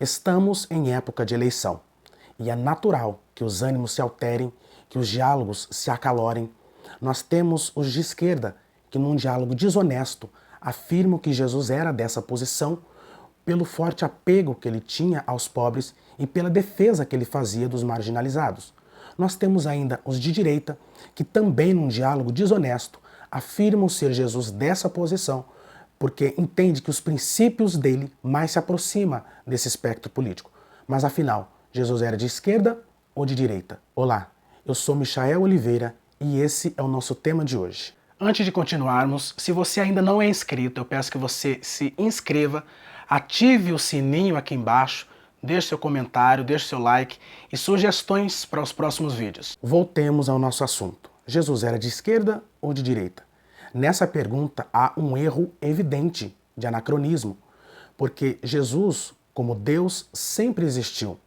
Estamos em época de eleição e é natural que os ânimos se alterem, que os diálogos se acalorem. Nós temos os de esquerda que, num diálogo desonesto, afirmam que Jesus era dessa posição pelo forte apego que ele tinha aos pobres e pela defesa que ele fazia dos marginalizados. Nós temos ainda os de direita que também, num diálogo desonesto, afirmam ser Jesus dessa posição porque entende que os princípios dele mais se aproximam desse espectro político. Mas afinal, Jesus era de esquerda ou de direita? Olá, eu sou Michael Oliveira e esse é o nosso tema de hoje. Antes de continuarmos, se você ainda não é inscrito, eu peço que você se inscreva, ative o sininho aqui embaixo, deixe seu comentário, deixe seu like e sugestões para os próximos vídeos. Voltemos ao nosso assunto. Jesus era de esquerda ou de direita? Nessa pergunta há um erro evidente de anacronismo, porque Jesus, como Deus, sempre existiu,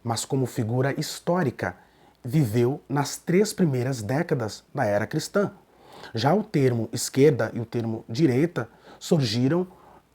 mas como figura histórica, viveu nas 3 primeiras décadas da era cristã. Já o termo esquerda e o termo direita surgiram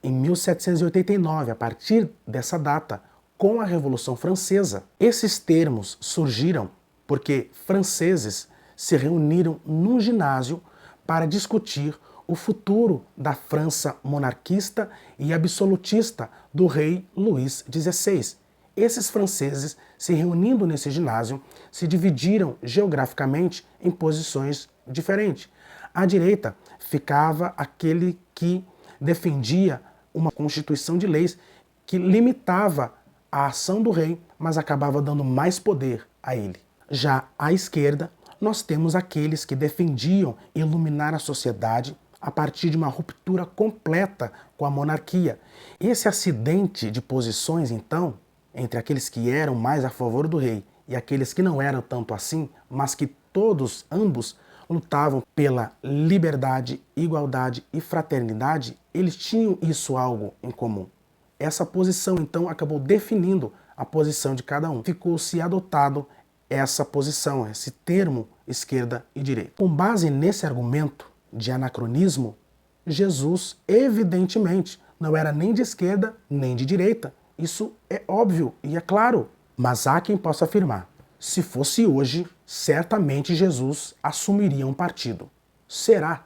em 1789, a partir dessa data, com a Revolução Francesa. Esses termos surgiram porque franceses se reuniram num ginásio para discutir o futuro da França monarquista e absolutista do rei Luís XVI. Esses franceses, se reunindo nesse ginásio, se dividiram geograficamente em posições diferentes. À direita ficava aquele que defendia uma constituição de leis que limitava a ação do rei, mas acabava dando mais poder a ele. Já à esquerda, nós temos aqueles que defendiam iluminar a sociedade a partir de uma ruptura completa com a monarquia. Esse acidente de posições, então, entre aqueles que eram mais a favor do rei e aqueles que não eram tanto assim, mas que ambos, lutavam pela liberdade, igualdade e fraternidade, eles tinham isso algo em comum. Essa posição, então, acabou definindo a posição de cada um. Ficou-se adotado essa posição, esse termo esquerda e direita. Com base nesse argumento de anacronismo, Jesus, evidentemente, não era nem de esquerda nem de direita. Isso é óbvio e é claro. Mas há quem possa afirmar: se fosse hoje, certamente Jesus assumiria um partido. Será?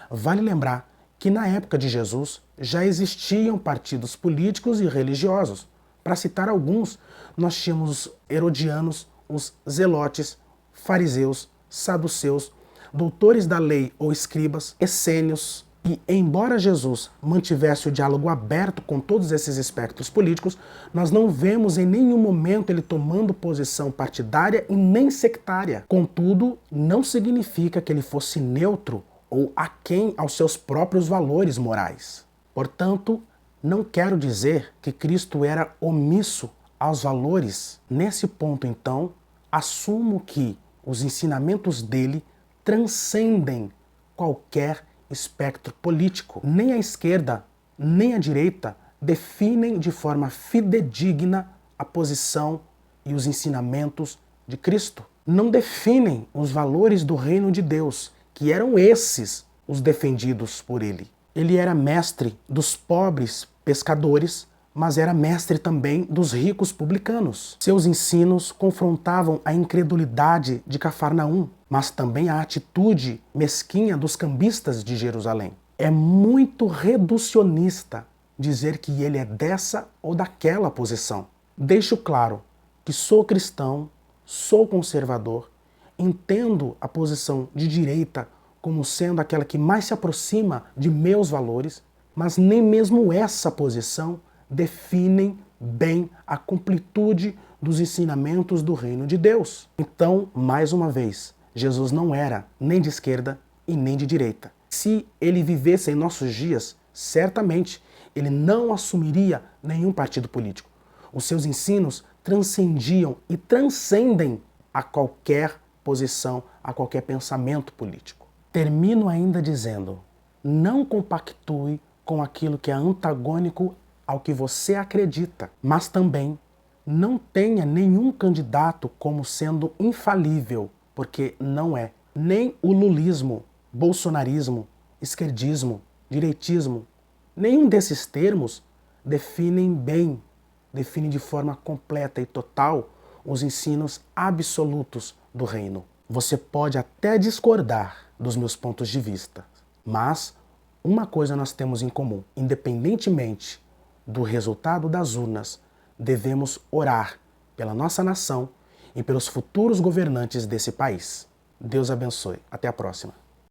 Vale lembrar que na época de Jesus já existiam partidos políticos e religiosos. Para citar alguns, nós tínhamos os herodianos, os zelotes, fariseus, saduceus, doutores da lei ou escribas, essênios. E embora Jesus mantivesse o diálogo aberto com todos esses espectros políticos, nós não vemos em nenhum momento ele tomando posição partidária e nem sectária. Contudo, não significa que ele fosse neutro ou aquém aos seus próprios valores morais. Portanto, não quero dizer que Cristo era omisso aos valores. Nesse ponto, então, assumo que os ensinamentos dele transcendem qualquer espectro político. Nem a esquerda, nem a direita definem de forma fidedigna a posição e os ensinamentos de Cristo. Não definem os valores do reino de Deus, que eram esses os defendidos por ele. Ele era mestre dos pobres pescadores, mas era mestre também dos ricos publicanos. Seus ensinos confrontavam a incredulidade de Cafarnaum, mas também a atitude mesquinha dos cambistas de Jerusalém. É muito reducionista dizer que ele é dessa ou daquela posição. Deixo claro que sou cristão, sou conservador, entendo a posição de direita como sendo aquela que mais se aproxima de meus valores, mas nem mesmo essa posição definem bem a completude dos ensinamentos do reino de Deus. Então, mais uma vez, Jesus não era nem de esquerda e nem de direita. Se ele vivesse em nossos dias, certamente ele não assumiria nenhum partido político. Os seus ensinos transcendiam e transcendem a qualquer posição, a qualquer pensamento político. Termino ainda dizendo: não compactue com aquilo que é antagônico ao que você acredita, mas também não tenha nenhum candidato como sendo infalível, porque não é. Nem o lulismo, bolsonarismo, esquerdismo, direitismo, nenhum desses termos definem bem define de forma completa e total os ensinos absolutos do reino. Você pode até discordar dos meus pontos de vista, mas uma coisa nós temos em comum: independentemente do resultado das urnas, devemos orar pela nossa nação e pelos futuros governantes desse país. Deus abençoe. Até a próxima.